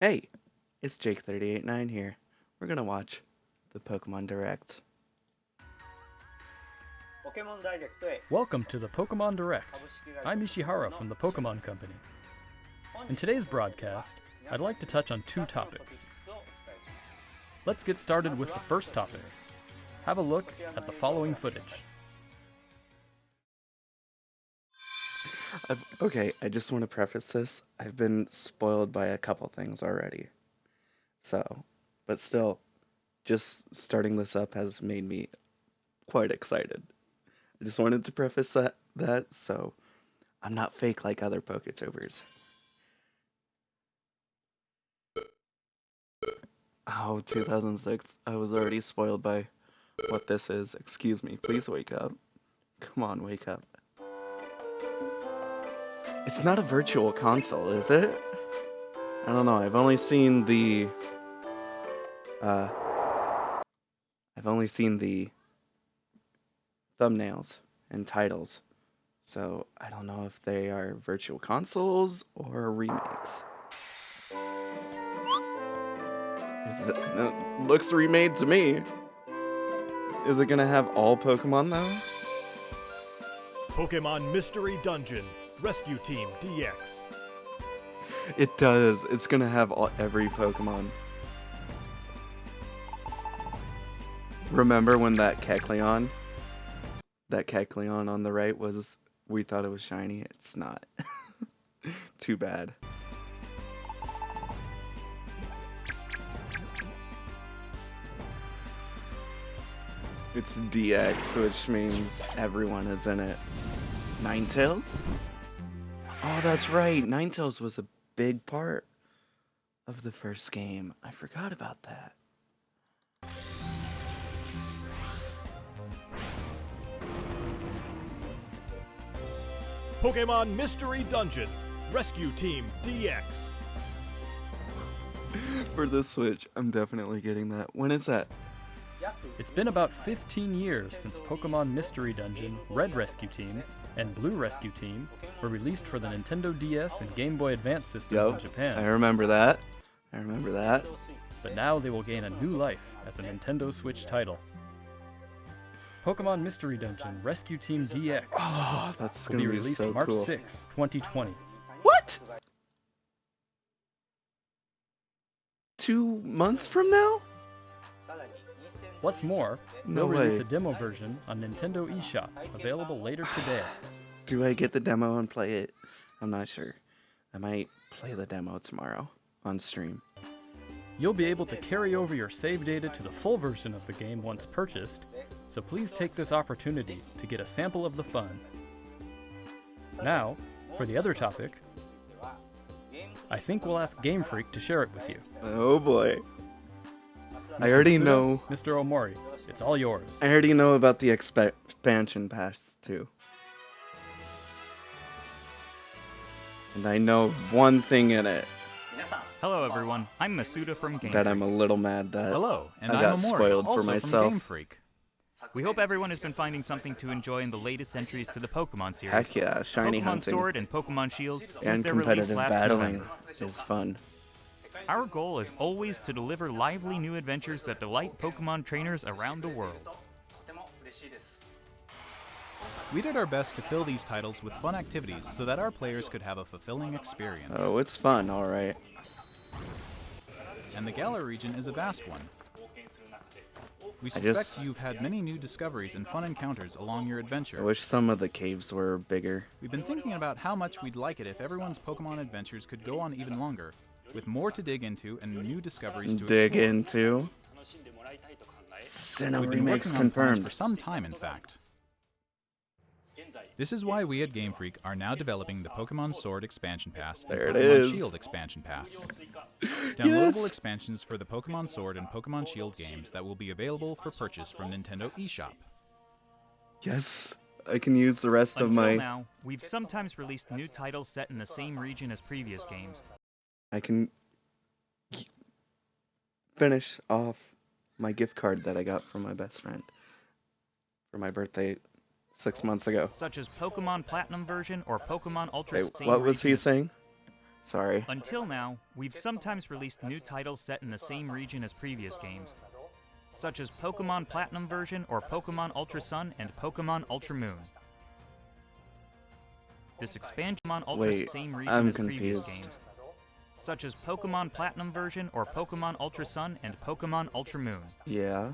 Hey, it's Jake389 here. We're gonna watch the Pokemon Direct. Welcome to the Pokemon Direct. I'm Ishihara from the Pokemon Company. In today's broadcast, I'd like to touch on two topics. Let's get started with the first topic. Have a look at the following footage. Okay, I just want to preface this. I've been spoiled by a couple things already. But still, just starting this up has made me quite excited. I just wanted to preface that so I'm not fake like other Poketubers. Oh, 2006. I was already spoiled by what this is. Excuse me. Please wake up. Come on, wake up. It's not a virtual console, is it? I don't know. I've only seen the thumbnails and titles. So I don't know if they are virtual consoles or remakes. It looks remade to me. Is it gonna have all Pokemon though? Pokemon Mystery Dungeon Rescue Team DX. It does. It's gonna have every Pokemon. Remember when that Kecleon on the right was, we thought it was shiny? It's not. Too bad. It's DX, which means everyone is in it. Ninetales? Oh, that's right. Ninetales was a big part of the first game. I forgot about that. Pokemon Mystery Dungeon Rescue Team DX. For the Switch, I'm definitely getting that. When is that? It's been about 15 years since Pokemon Mystery Dungeon, Red Rescue Team, and Blue Rescue Team were released for the Nintendo DS and Game Boy Advance systems in Japan. I remember that. But now they will gain a new life as a Nintendo Switch title. Pokemon Mystery Dungeon Rescue Team DX Oh, that's will gonna be be released so March cool. 6, 2020. What? 2 months from now? What's more, No they'll release way. a demo version on Nintendo eShop, available later today. Do I get the demo and play it? I'm not sure. I might play the demo tomorrow on stream. You'll be able to carry over your save data to the full version of the game once purchased, so please take this opportunity to get a sample of the fun. Now, for the other topic, I think we'll ask Game Freak to share it with you. Oh boy. I Mr. already Masuda, know. Mr. Omori, it's all yours. I already know about the expansion pass too. And I know one thing in it Hello everyone, I'm Masuda from Game that Freak. I'm a little mad that Hello, and I I'm got Amori, spoiled for also myself. from Game Freak. We hope everyone has been finding something to enjoy in the latest entries to the Pokemon series. Heck yeah, shiny Pokemon hunting Sword and Pokemon Shield since and their release competitive last battling November. is fun. Our goal is always to deliver lively new adventures that delight Pokemon trainers around the world. We did our best to fill these titles with fun activities so that our players could have a fulfilling experience. Oh, it's fun, alright. And the Galar region is a vast one. We I suspect just- you've had many new discoveries and fun encounters along your I adventure. wish some of the caves were bigger. We've been thinking about how much we'd like it if everyone's Pokemon adventures could go on even longer, with more to dig into and new discoveries to Dig explore. into. Sinnoh We've been remakes working on plans confirmed. for some time, in fact. This is why we at Game Freak are now developing the Pokemon Sword Expansion Pass and There it Pokemon is. Shield Expansion Pass. Downloadable Yes! expansions for the Pokemon Sword and Pokemon Shield games that will be available for purchase from Nintendo eShop. Yes! I can use the rest of Until my... now, we've sometimes released new titles set in the same region as previous games. I can finish off my gift card that I got from my best friend for my birthday 6 months ago. Such as Pokemon Platinum version or Pokemon Ultra Wait, same what was region he as- saying? Sorry. Until now, we've sometimes released new titles set in the same region as previous games, such as Pokemon Platinum version or Pokemon Ultra Sun and Pokemon Ultra Moon. This expansion Ultra Wait, same region I'm as previous confused. games, such as Pokemon Platinum version or Pokemon Ultra Sun and Pokemon Ultra Moon. Yeah,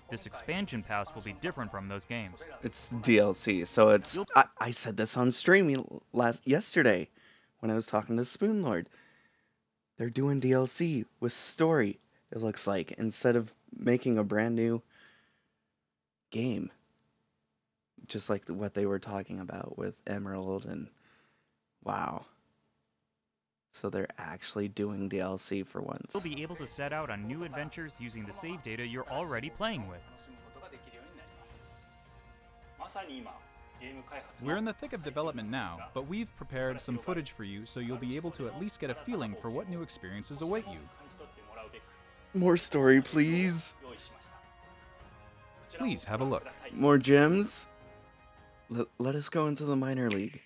This expansion pass will be different from those games. it's DLC, so it's... I said this on streaming yesterday when I was talking to Spoonlord. They're doing DLC with story, it looks like, instead of making a brand new game. Just like what they were talking about with Emerald and... Wow. So they're actually doing DLC for once. You'll be able to set out on new adventures using the save data you're already playing with. We're in the thick of development now, but we've prepared some footage for you so you'll be able to at least get a feeling for what new experiences await you. More story, please. Please have a look. More gyms. Let us go into the minor league.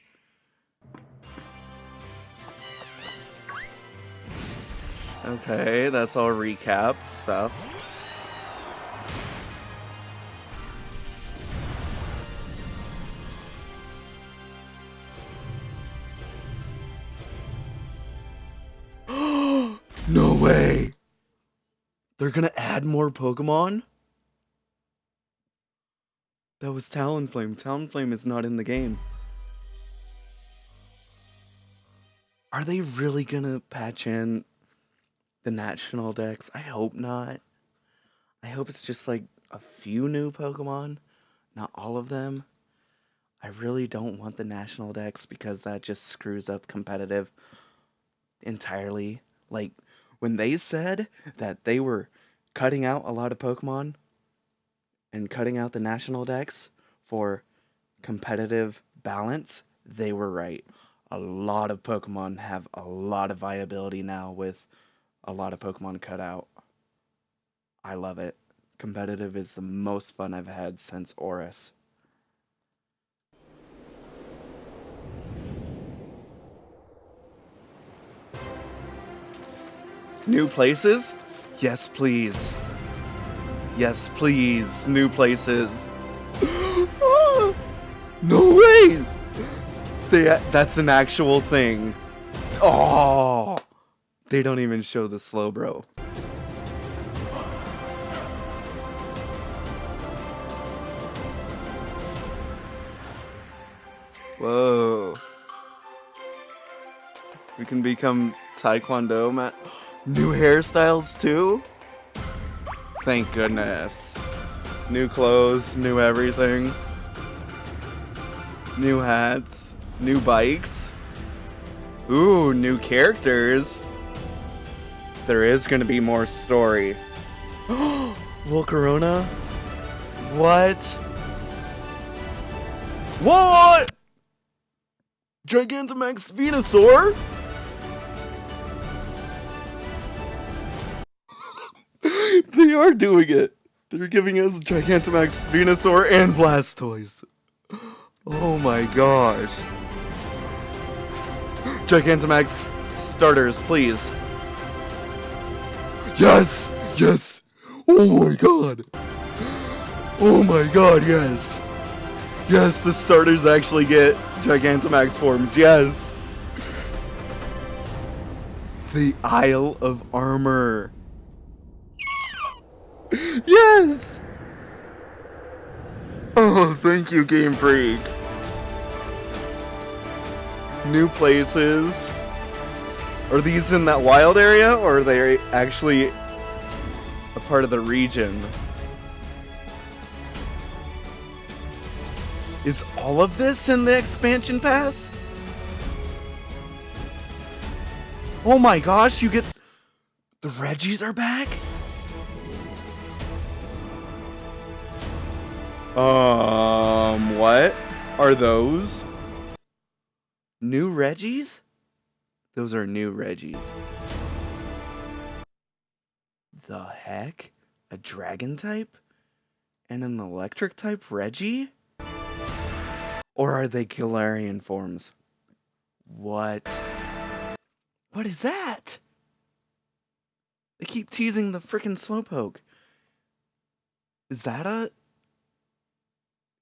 Okay, that's all recap stuff. No way! They're gonna add more Pokemon? That was Talonflame. Talonflame is not in the game. Are they really gonna patch in the national dex? I hope not. I hope it's just like a few new Pokemon, not all of them. I really don't want the national dex because that just screws up competitive entirely. Like, when they said that they were cutting out a lot of Pokemon and cutting out the national dex for competitive balance, they were right. A lot of Pokemon have a lot of viability now with a lot of Pokemon cut out. I love it. Competitive is the most fun I've had since Oris. New places? Yes, please. Yes, please. New places. No way! That's an actual thing. Oh! They don't even show the Slowbro. Whoa. We can become Taekwondo New hairstyles too? Thank goodness. New clothes, new everything. New hats, new bikes. Ooh, new characters. There is gonna be more story. Volcarona? What? What? Gigantamax Venusaur? They are doing it. They're giving us Gigantamax Venusaur and Blastoise. Oh my gosh. Gigantamax starters, please. Yes! Yes! Oh my god! Oh my god, yes! Yes, the starters actually get Gigantamax forms, yes! The Isle of Armor. Yes! Oh, thank you, Game Freak. New places. Are these in that wild area, or are they actually a part of the region? Is all of this in the expansion pass? Oh my gosh, you get... The Reggies are back? What are those? New Reggies? Those are new Reggies. The heck? A dragon type? And an electric type Reggie? Or are they Galarian forms? What? What is that? They keep teasing the frickin' Slowpoke. Is that a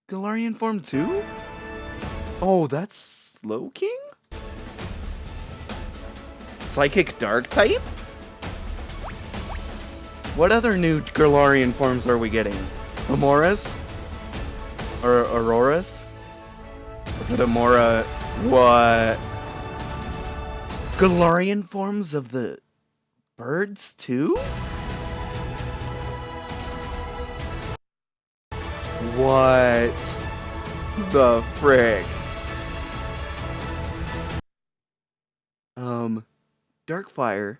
Galarian form too? Oh, that's Slowking? Psychic Dark type? What other new Galarian forms are we getting? Amoras? Or Auroras? But Amora... What? Galarian forms of the birds too? What the frick? Darkfire,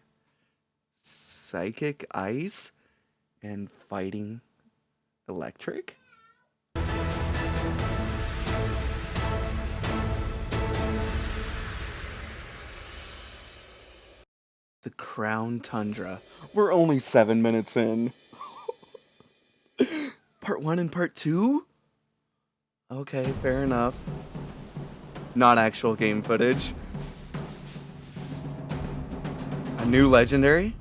Psychic Ice, and Fighting Electric? The Crown Tundra. We're only 7 minutes in. Part 1 and Part 2? Okay, fair enough. Not actual game footage. A new legendary?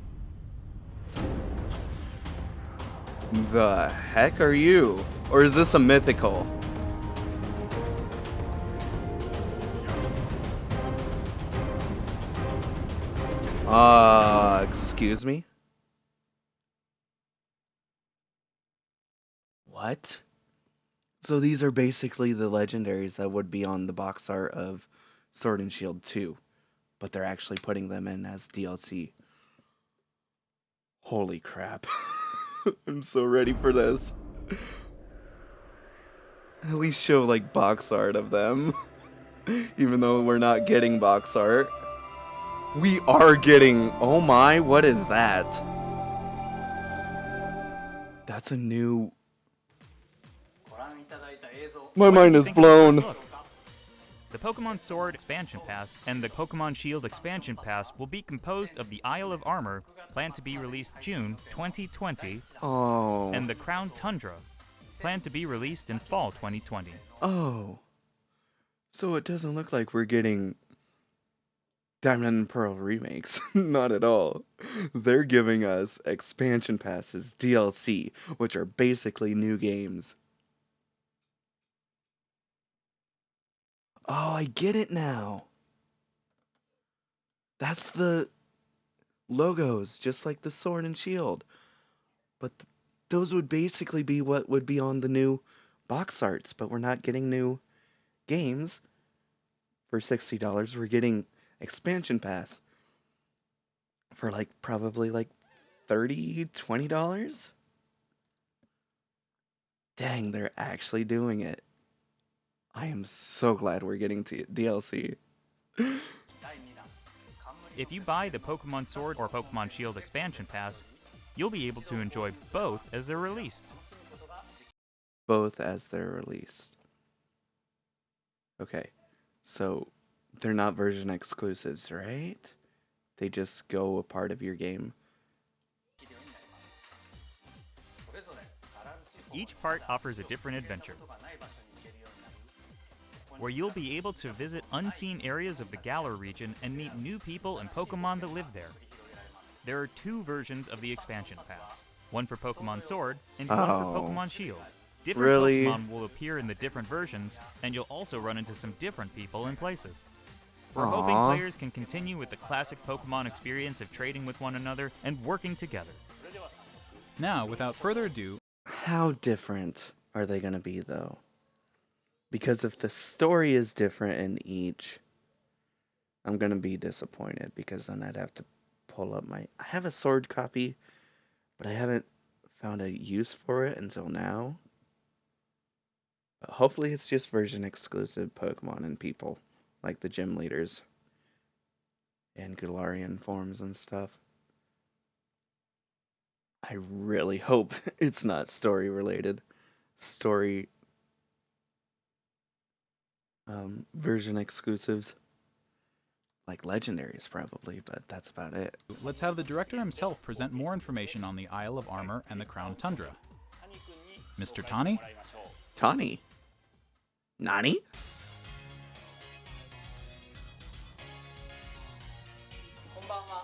The heck are you? Or is this a mythical? Excuse me? What? So these are basically the legendaries that would be on the box art of Sword and Shield 2, but they're actually putting them in as DLC. Holy crap. I'm so ready for this. At least show like box art of them. Even though we're not getting box art. We are getting... Oh my, what is that? That's a new... My mind is blown. The Pokemon Sword Expansion Pass and the Pokemon Shield Expansion Pass will be composed of the Isle of Armor, planned to be released June 2020, and the Crown Tundra, planned to be released in fall 2020. Oh. So it doesn't look like we're getting Diamond and Pearl remakes. Not at all. They're giving us expansion passes, DLC, which are basically new games. Oh, I get it now. That's the logos, just like the Sword and Shield. But those would basically be what would be on the new box arts, but we're not getting new games for $60. We're getting expansion pass for like probably like $30, $20. Dang, they're actually doing it. I am so glad we're getting to DLC. If you buy the Pokemon Sword or Pokemon Shield Expansion Pass, you'll be able to enjoy both as they're released. Both as they're released. Okay, so they're not version exclusives, right? They just go a part of your game. Each part offers a different adventure, where you'll be able to visit unseen areas of the Galar region and meet new people and Pokemon that live there. There are 2 versions of the Expansion Pass, one for Pokemon Sword and one for Pokemon Shield. Different Pokemon will appear in the different versions, and you'll also run into some different people and places. We're hoping players can continue with the classic Pokemon experience of trading with one another and working together. Now, without further ado... How different are they going to be, though? Because if the story is different in each, I'm going to be disappointed, because then I'd have to pull up my... I have a Sword copy, but I haven't found a use for it until now. But hopefully it's just version exclusive Pokemon and people, like the gym leaders and Galarian forms and stuff. I really hope it's not story related. Story version exclusives. Like legendaries probably, but that's about it. Let's have the director himself present more information on the Isle of Armor and the Crown Tundra. Mr. Tani? Tani? Nani?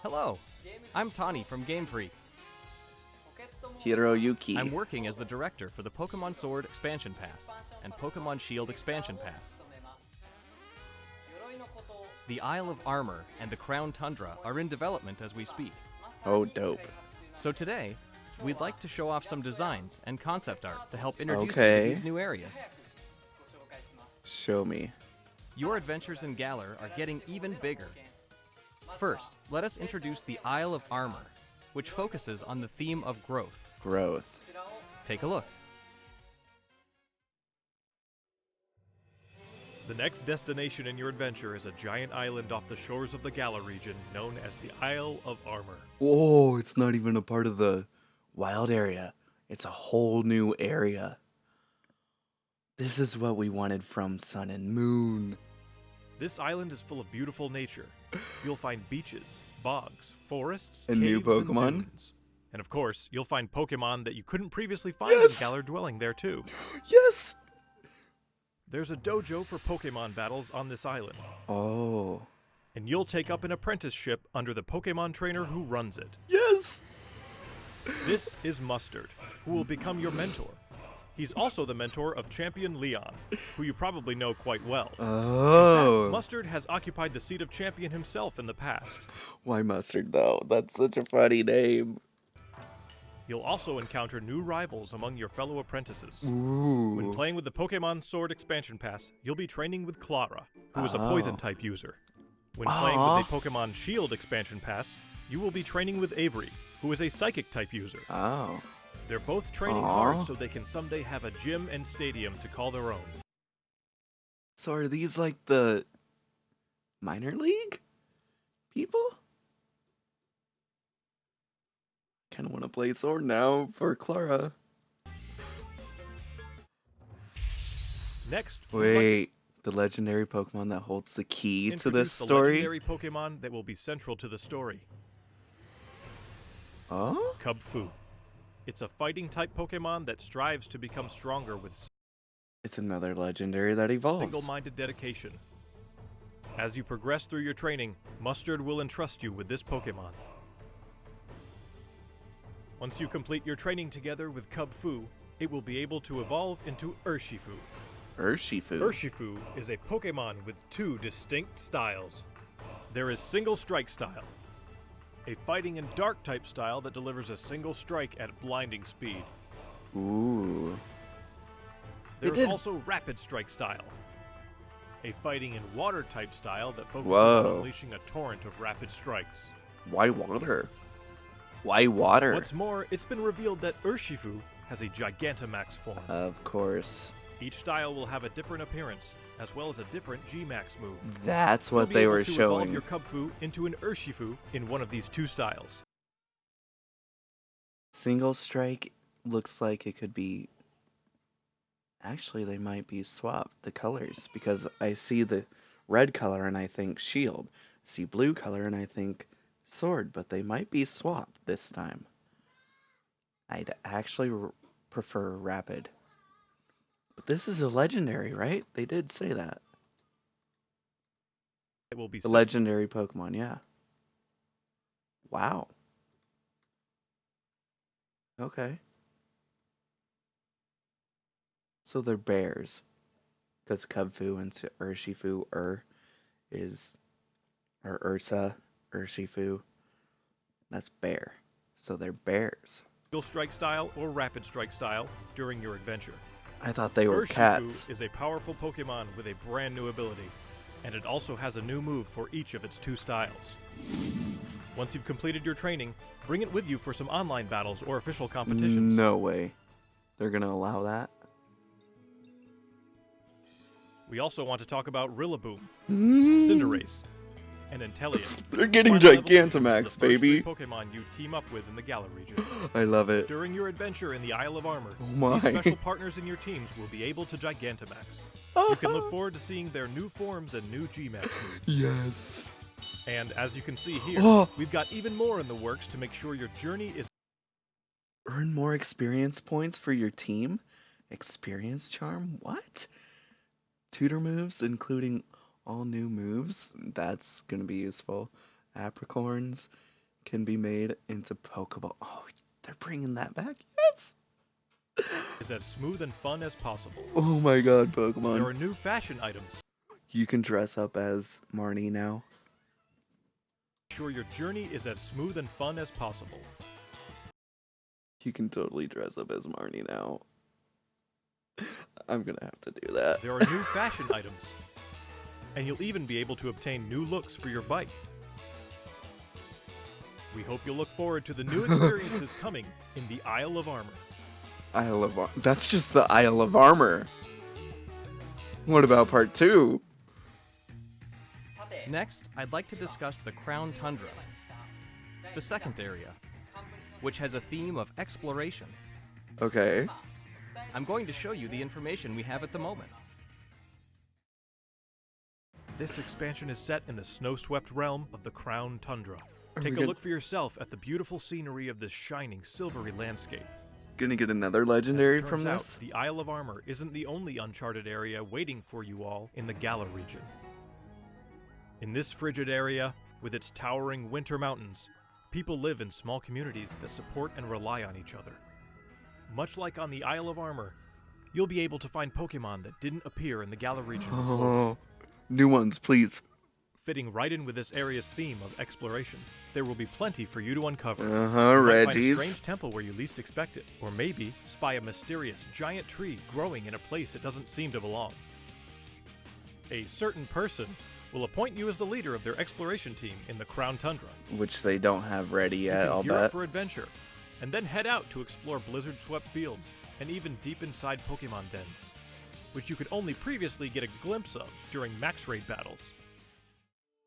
Hello, I'm Tani from Game Freak. Hiroyuki. I'm working as the director for the Pokemon Sword Expansion Pass and Pokemon Shield Expansion Pass. The Isle of Armor and the Crown Tundra are in development as we speak. Oh, dope. So today, we'd like to show off some designs and concept art to help introduce you Okay. to these new areas. Show me. Your adventures in Galar are getting even bigger. First, let us introduce the Isle of Armor, which focuses on the theme of growth. Growth. Take a look. The next destination in your adventure is a giant island off the shores of the Galar region known as the Isle of Armor. Whoa, it's not even a part of the wild area. It's a whole new area. This is what we wanted from Sun and Moon. This island is full of beautiful nature. You'll find beaches, bogs, forests, And new caves, Pokemon? and dunes. And of course, you'll find Pokemon that you couldn't previously find Yes! in Galar dwelling there too. Yes! There's a dojo for Pokemon battles on this island, Oh. and you'll take up an apprenticeship under the Pokemon trainer who runs it. Yes! This is Mustard, who will become your mentor. He's also the mentor of Champion Leon, who you probably know quite well. Oh. Mustard has occupied the seat of champion himself in the past. Why Mustard, though? That's such a funny name. You'll also encounter new rivals among your fellow apprentices. Ooh. When playing with the Pokemon Sword Expansion Pass, you'll be training with Clara, who is a Poison-type user. When playing with the Pokemon Shield Expansion Pass, you will be training with Avery, who is a Psychic-type user. Oh. They're both training hard so they can someday have a gym and stadium to call their own. So are these like the minor league people? Kind of want to play Sword now for Clara. Next, Wait, the legendary Pokemon that holds the key to introduce this the story? legendary Pokemon that will be central to the story. Oh? Cubfu. It's a fighting-type Pokemon that strives to become stronger with It's another legendary that evolves. single-minded dedication. As you progress through your training, Mustard will entrust you with this Pokemon. Once you complete your training together with Cubfu, it will be able to evolve into Urshifu. Urshifu. Urshifu is a Pokemon with two distinct styles. There is Single Strike style, a fighting and dark type style that delivers a single strike at blinding speed. Ooh. There is did- also Rapid Strike style, a fighting and water type style that focuses Whoa. on unleashing a torrent of rapid strikes. Why water? Why water? What's more, it's been revealed that Urshifu has a Gigantamax form. Of course. Each style will have a different appearance, as well as a different G-Max move. That's You'll what be they able were to showing. evolve your Cubfu into an Urshifu in one of these two styles. Single strike looks like it could be. Actually, they might be swapped, the colors, because I see the red color and I think shield, see blue color and I think sword, but they might be swapped this time. I'd actually prefer rapid. But this is a legendary, right? They did say that. It will be The legendary Pokemon, yeah. Wow. Okay. So they're bears. Because Cubfu and Urshifu or Ursa, Urshifu. That's bear. So they're bears. Single Strike style or Rapid Strike style during your adventure. I thought they were Urshifu cats. is a powerful Pokemon with a brand new ability, and it also has a new move for each of its two styles. Once you've completed your training, bring it with you for some online battles or official competitions. No way. They're gonna allow that? We also want to talk about Rillaboom, Mm. Cinderace, and Inteleon. They're getting Final evolutions of Gigantamax, the first three baby. Pokemon you team up with in the Galar region. I love it. During your adventure in the Isle of Armor, Oh my. these special partners in your teams will be able to Gigantamax. You can look forward to seeing their new forms and new G-Max moves. Yes. And as you can see here, Oh. we've got even more in the works to make sure your journey is Earn more experience points for your team? Experience charm? What? Tutor moves, including all new moves? That's gonna be useful. apricorns can be made into Pokeball. Oh, they're bringing that back? Yes! Is as smooth and fun as possible. Oh my god, There Pokemon. are new fashion items. You can dress up as Marnie now. Ensure your journey is as smooth and fun as possible. You can totally dress up as Marnie now. I'm gonna have to do that. There are new fashion items. And you'll even be able to obtain new looks for your bike. We hope you'll look forward to the new experiences coming in the Isle of Armor. Isle of Armor. That's just the Isle of Armor. What about part 2? Next, I'd like to discuss the Crown Tundra, the second area, which has a theme of exploration. Okay. I'm going to show you the information we have at the moment. This expansion is set in the snow-swept realm of the Crown Tundra. we Take a gonna- look for yourself at the beautiful scenery of this shining, silvery landscape. Gonna get another As legendary it from turns out, this? the Isle of Armor isn't the only uncharted area waiting for you all in the Galar region. In this frigid area, with its towering winter mountains, people live in small communities that support and rely on each other. Much like on the Isle of Armor, you'll be able to find Pokemon that didn't appear in the Galar region before. Oh, new ones, please. Fitting right in with this area's theme of exploration, there will be plenty for you to uncover. Uh-huh, You might find a Reggies. strange temple where you least expect it, or maybe spy a mysterious giant tree growing in a place it doesn't seem to belong. A certain person will appoint you as the leader of their exploration team in the Crown Tundra. Which they don't have ready You yet, can I'll gear up bet. for adventure, and then head out to explore blizzard-swept fields, and even deep inside Pokemon dens, which you could only previously get a glimpse of during max raid battles.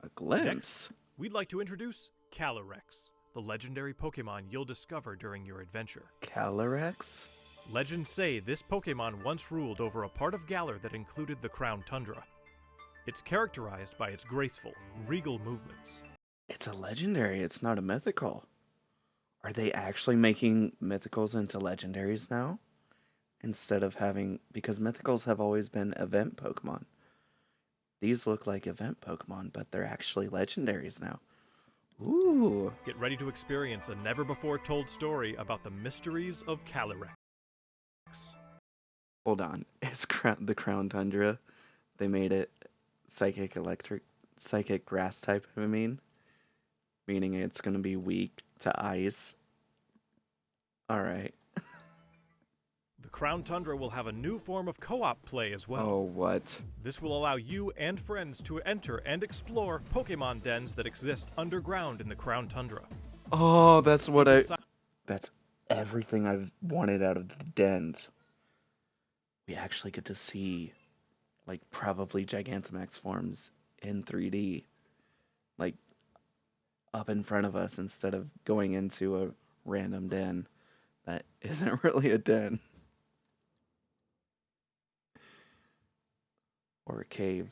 A glimpse? We'd like to introduce Calyrex, the legendary Pokemon you'll discover during your adventure. Calyrex? Legends say this Pokemon once ruled over a part of Galar that included the Crown Tundra. It's characterized by its graceful, regal movements. It's a legendary, it's not a mythical. Are they actually making mythicals into legendaries now? Instead of having... Because mythicals have always been event Pokemon. These look like event Pokemon, but they're actually legendaries now. Ooh. Get ready to experience a never-before-told story about the mysteries of Calyrex. Hold on. It's the Crown Tundra. They made it psychic grass type, I mean. Meaning it's going to be weak to ice. Alright. The Crown Tundra will have a new form of co-op play as well. Oh, what? This will allow you and friends to enter and explore Pokemon dens that exist underground in the Crown Tundra. Oh, that's what Inside- That's everything I've wanted out of the dens. We actually get to see, like, probably Gigantamax forms in 3D. Like, up in front of us instead of going into a random den that isn't really a den. Or a cave.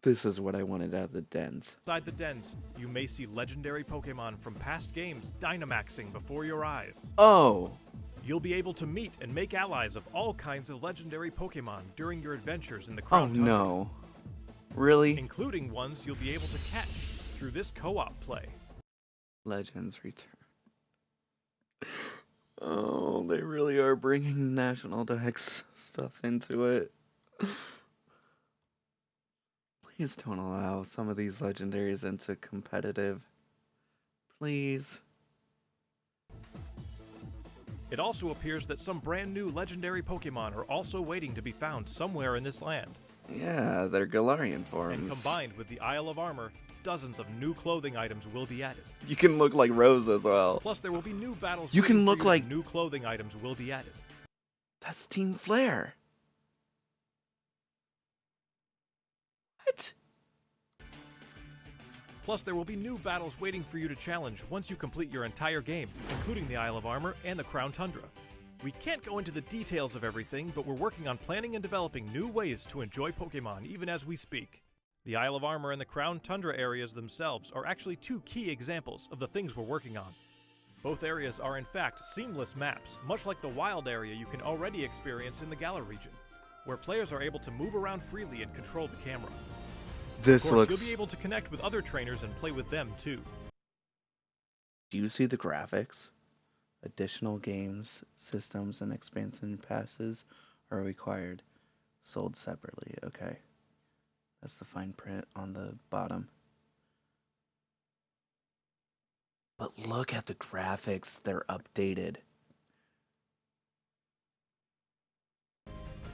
This is what I wanted out of the dens. Inside the dens, you may see legendary Pokemon from past games Dynamaxing before your eyes. Oh! You'll be able to meet and make allies of all kinds of legendary Pokemon during your adventures in the Oh Crown Tundra, no. Really? including ones you'll be able to catch through this co-op play. Legends Return. Oh, they really are bringing National Dex stuff into it. Please don't allow some of these legendaries into competitive. Please. It also appears that some brand new legendary Pokemon are also waiting to be found somewhere in this land. Yeah, they're Galarian And forms. combined with the Isle of Armor, dozens of new clothing items will be added. You can look like Rose as well. Plus, there will be new battles. You can waiting for look like- and new clothing items will be added. That's Team Flare. What? Plus, there will be new battles waiting for you to challenge once you complete your entire game, including the Isle of Armor and the Crown Tundra. We can't go into the details of everything, but we're working on planning and developing new ways to enjoy Pokemon even as we speak. The Isle of Armor and the Crown Tundra areas themselves are actually two key examples of the things we're working on. Both areas are in fact seamless maps, much like the wild area you can already experience in the Galar region, where players are able to move around freely and control the camera. This Of course, looks... you'll be able to connect with other trainers and play with them too. Do you see the graphics? Additional games, systems, and expansion passes are required. Sold separately. Okay. That's the fine print on the bottom. But look at the graphics. They're updated.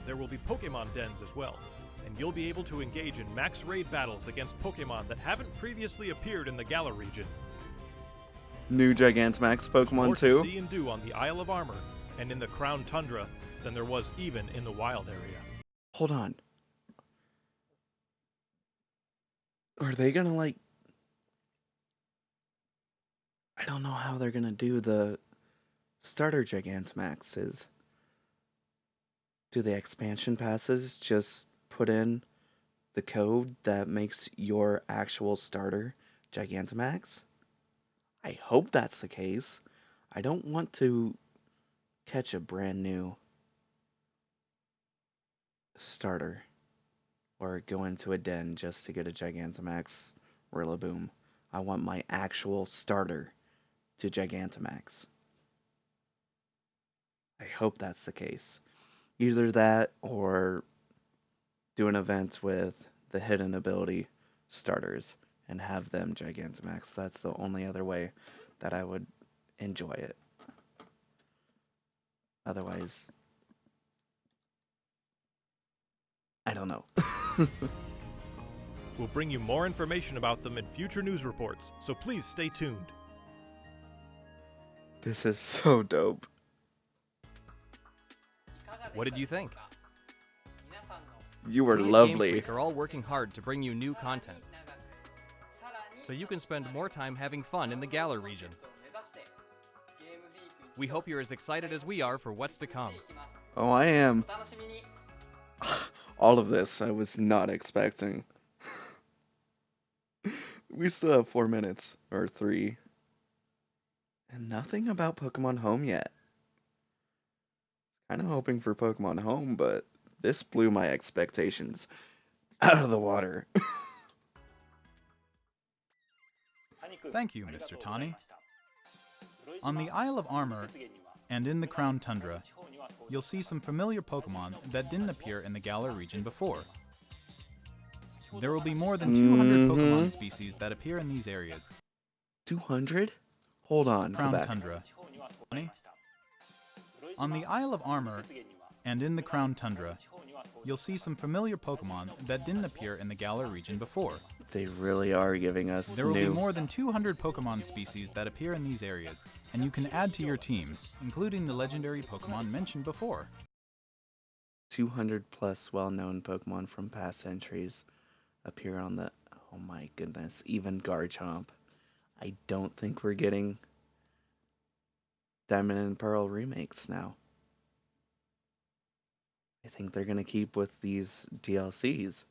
There will be Pokemon dens as well, and you'll be able to engage in max raid battles against Pokemon that haven't previously appeared in the Galar region. New Gigantamax There's Pokemon more too? to see and do on the Isle of Armor and in the Crown Tundra than there was even in the wild area. Hold on. Are they gonna like... I don't know how they're gonna do the starter Gigantamaxes. Do the expansion passes just put in the code that makes your actual starter Gigantamax? I hope that's the case. I don't want to catch a brand new starter or go into a den just to get a Gigantamax Rillaboom. I want my actual starter to Gigantamax. I hope that's the case. Either that or do an event with the hidden ability starters and have them Gigantamax. That's the only other way that I would enjoy it. Otherwise, I don't know. We'll bring you more information about them in future news reports, so please stay tuned. This is so dope. What did you think? You were We at Game lovely. Freak are all working hard to bring you new content, so you can spend more time having fun in the Galar region. We hope you're as excited as we are for what's to come. Oh, I am. All of this I was not expecting. We still have 4 minutes, or 3. And nothing about Pokemon Home yet. Kind of hoping for Pokemon Home, but this blew my expectations out of the water. Thank you, Mr. Tani. On the Isle of Armor and in the Crown Tundra, you'll see some familiar Pokemon that didn't appear in the Galar region before. There will be more than 200 Pokemon species that appear in these areas. 200? Hold on, go Crown back. Tundra. On the Isle of Armor and in the Crown Tundra, you'll see some familiar Pokemon that didn't appear in the Galar region before. They really are giving us There will be new... more than 200 Pokemon species that appear in these areas, and you can add to your team, including the legendary Pokemon mentioned before. 200 plus well-known Pokemon from past entries appear on the... Oh my goodness, even Garchomp. I don't think we're getting Diamond and Pearl remakes now. I think they're going to keep with these DLCs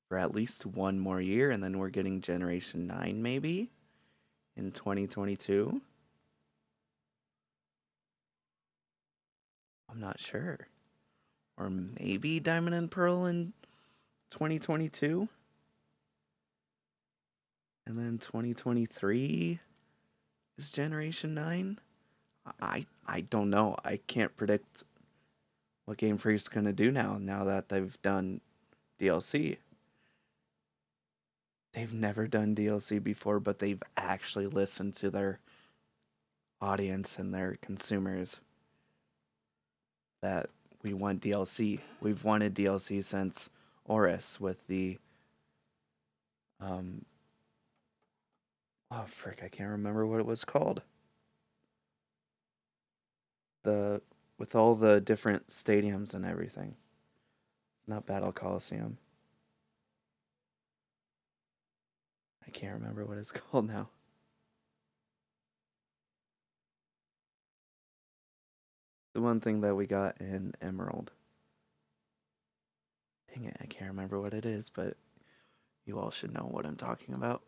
for at least 1 more year, and then we're getting Generation 9 maybe in 2022. I'm not sure. Or maybe Diamond and Pearl in 2022. And then 2023 is Generation 9. I don't know. I can't predict what Game Freak's going to do now that they've done DLC. They've never done DLC before, but they've actually listened to their audience and their consumers that we want DLC. We've wanted DLC since Oris with the oh frick, I can't remember what it was called. With all the different stadiums and everything. It's not Battle Coliseum. I can't remember what it's called now. The one thing that we got in Emerald. Dang it, I can't remember what it is, but you all should know what I'm talking about.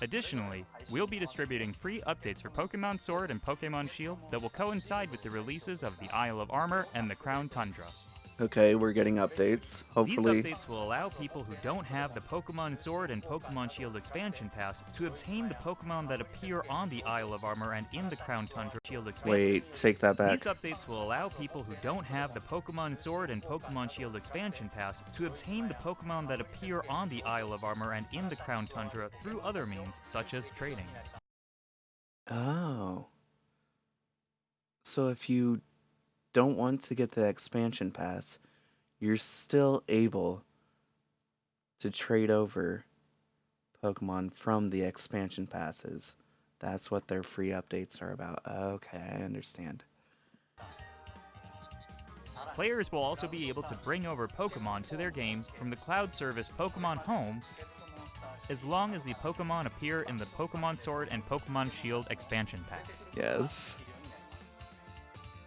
Additionally, we'll be distributing free updates for Pokemon Sword and Pokemon Shield that will coincide with the releases of the Isle of Armor and the Crown Tundra. Okay, we're getting updates. Hopefully. These updates will allow people who don't have the Pokemon Sword and Pokemon Shield expansion pass to obtain the Pokemon that appear on the Isle of Armor and in the Crown Tundra Shield expansion. Wait, take that back. These updates will allow people who don't have the Pokemon Sword and Pokemon Shield expansion pass to obtain the Pokemon that appear on the Isle of Armor and in the Crown Tundra through other means, such as trading. Oh. So if you don't want to get the expansion pass, you're still able to trade over Pokemon from the expansion passes. That's what their free updates are about. Okay, I understand. Players will also be able to bring over Pokemon to their games from the cloud service Pokemon Home, as long as the Pokemon appear in the Pokemon Sword and Pokemon Shield expansion packs. Yes.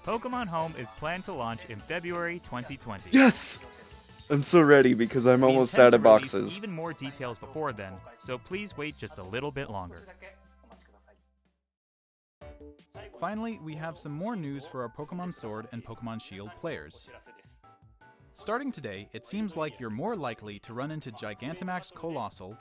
Pokemon Home is planned to launch in February 2020. Yes! I'm so ready because I'm We almost intend out to of release boxes. even more details before then, so please wait just a little bit longer. Finally, we have some more news for our Pokemon Sword and Pokemon Shield players. Starting today, it seems like you're more likely to run into Gigantamax Colossal,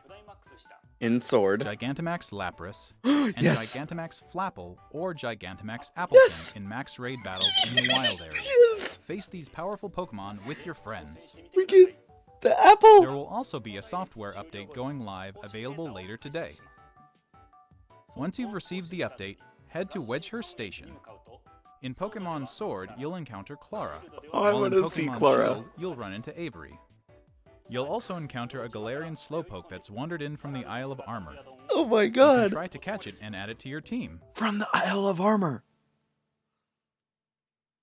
In Sword. Gigantamax Lapras, and Yes! Gigantamax Flapple or Gigantamax Appleton Yes! in max raid battles in the wild area. Yes! Face these powerful Pokemon with your friends. We get the apple! There will also be a software update going live available later today. Once you've received the update, head to Wedgehurst Station. In Pokemon Sword, you'll encounter Clara. Oh, I while in want to see Pokemon Clara. Shield, you'll run into Avery. You'll also encounter a Galarian Slowpoke that's wandered in from the Isle of Armor. Oh my You can god! try to catch it and add it to your team. From the Isle of Armor!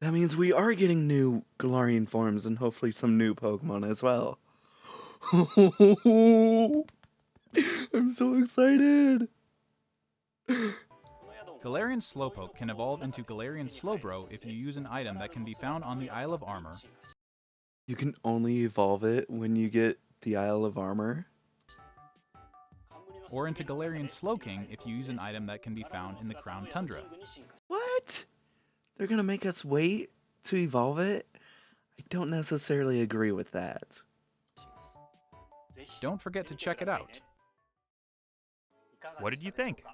That means we are getting new Galarian forms and hopefully some new Pokemon as well. I'm so excited! Galarian Slowpoke can evolve into Galarian Slowbro if you use an item that can be found on the Isle of Armor. You can only evolve it when you get the Isle of Armor? Or into Galarian Slowking if you use an item that can be found in the Crown Tundra. What? They're gonna make us wait to evolve it? I don't necessarily agree with that. Don't forget to check it out. What did you think?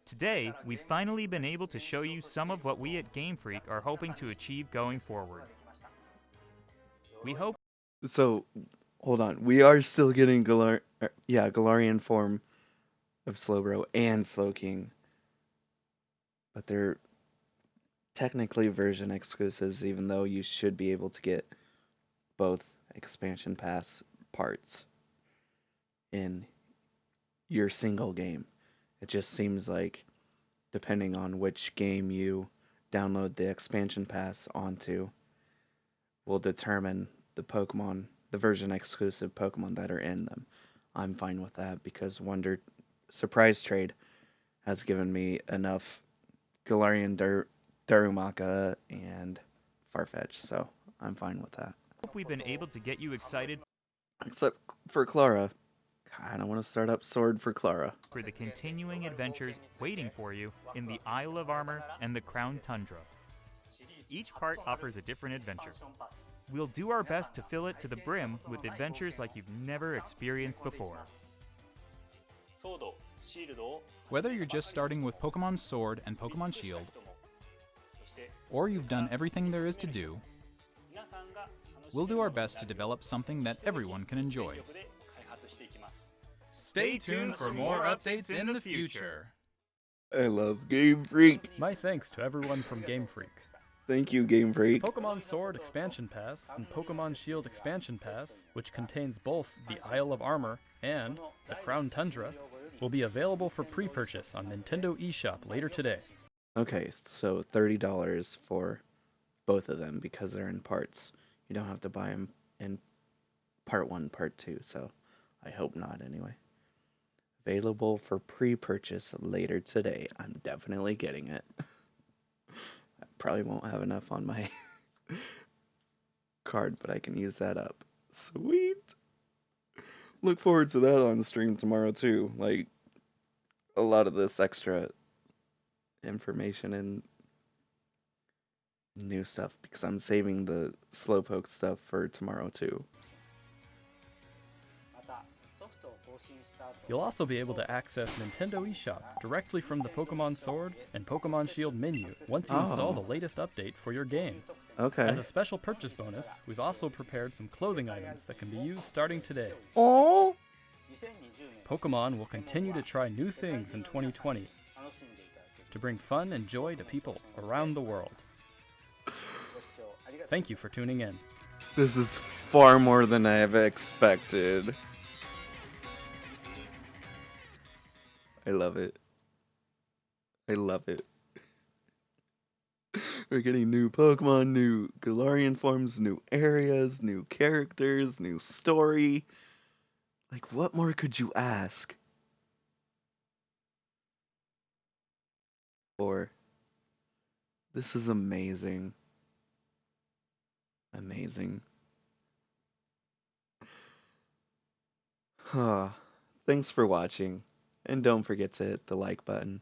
Today, we've finally been able to show you some of what we at Game Freak are hoping to achieve going forward. We hope So, hold on. We are still getting Galarian form of Slowbro and Slowking. But they're technically version exclusives, even though you should be able to get both expansion pass parts in your single game. It just seems like, depending on which game you download the expansion pass onto, will determine the version exclusive Pokemon that are in them. I'm fine with that because Wonder Surprise Trade has given me enough Galarian Darumaka and Farfetch, so I'm fine with that. we've been able to get you excited Except for Clara. Kinda want to start up Sword for Clara. for the continuing adventures waiting for you in the Isle of Armor and the Crown Tundra. Each part offers a different adventure. We'll do our best to fill it to the brim with adventures like you've never experienced before. Whether you're just starting with Pokemon Sword and Pokemon Shield, or you've done everything there is to do, we'll do our best to develop something that everyone can enjoy. Stay tuned for more updates in the future. I love Game Freak. My thanks to everyone from Game Freak. Thank you, Game Freak. Pokemon Sword Expansion Pass and Pokemon Shield Expansion Pass, which contains both the Isle of Armor and the Crown Tundra, will be available for pre-purchase on Nintendo eShop later today. Okay, so $30 for both of them because they're in parts. You don't have to buy them in part 1, part 2, so I hope not anyway. Available for pre-purchase later today. I'm definitely getting it. I probably won't have enough on my card, but I can use that up. Sweet! Look forward to that on the stream tomorrow too. Like, a lot of this extra information and new stuff because I'm saving the Slowpoke stuff for tomorrow too. You'll also be able to access Nintendo eShop directly from the Pokemon Sword and Pokemon Shield menu once you install the latest update for your game. Okay. As a special purchase bonus, we've also prepared some clothing items that can be used starting today. Oh. Pokemon will continue to try new things in 2020 to bring fun and joy to people around the world. Thank you for tuning in. This is far more than I have expected. I love it. I love it. We're getting new Pokemon, new Galarian forms, new areas, new characters, new story. Like, what more could you ask for? This is amazing. Amazing. Thanks for watching, and don't forget to hit the like button.